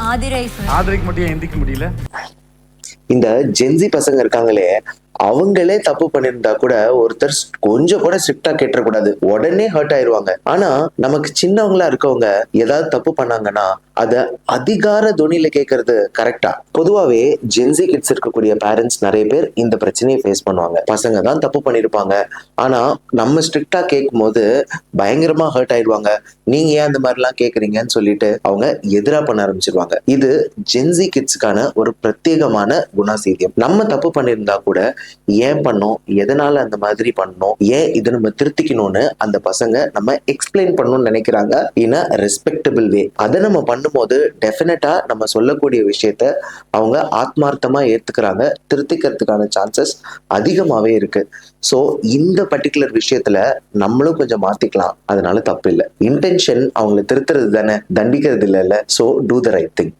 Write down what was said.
ஆதிரைக்கு மட்டும் ஏன் எந்திக்க முடியல? இந்த ஜென்சி பசங்க இருக்காங்களே, அவங்களே தப்பு பண்ணிருந்தா கூட ஒருத்தர் கொஞ்சம் கூட ஸ்ட்ரிக்டா கேட்டக்கூடாது, உடனே ஹர்ட் ஆயிருவாங்க. ஆனா நமக்கு சின்னவங்களா இருக்கவங்க ஏதாவது தப்பு பண்ணாங்கன்னா அத அதிகார துணியில கேட்கறது கரெக்டா? பொதுவாவே ஜென்சி கிட்ஸ் இருக்கக்கூடிய பேரண்ட்ஸ் நிறைய பேர் இந்த பிரச்சனையை ஃபேஸ் பண்ணுவாங்க. பசங்க தான் தப்பு பண்ணிருப்பாங்க, ஆனா நம்ம ஸ்ட்ரிக்டா கேட்கும் போது பயங்கரமா ஹர்ட் ஆயிடுவாங்க. நீங்க ஏன் அந்த மாதிரி எல்லாம் கேக்குறீங்கன்னு சொல்லிட்டு அவங்க எதிரா பண்ண ஆரம்பிச்சிருவாங்க. இது ஜென்சி கிட்ஸ்க்கான ஒரு பிரத்யேகமான குணாசீதியம். நம்ம தப்பு பண்ணியிருந்தா கூட ஏன் பண்ணோம், எதனால அந்த மாதிரி பண்ணோம், ஏன் இதை நம்ம திருத்திக்கணும்னு அந்த பசங்க நம்ம எக்ஸ்பிளைன் பண்ணணும்னு நினைக்கிறாங்க இன் அ ரெஸ்பெக்டபிள் வே. அதை நம்ம பண்ணும்போது டெஃபினட்டா நம்ம சொல்லக்கூடிய விஷயத்த அவங்க ஆத்மார்த்தமா ஏத்துக்கிறாங்க, திருத்திக்கிறதுக்கான சான்சஸ் அதிகமாவே இருக்கு. ஸோ இந்த பர்டிகுலர் விஷயத்துல நம்மளும் கொஞ்சம் மாத்திக்கலாம், அதனால தப்பு இல்லை. இன்டென்ஷன் அவங்களை திருத்துறது தானே, தண்டிக்கிறது இல்லைல்ல. So do the right thing.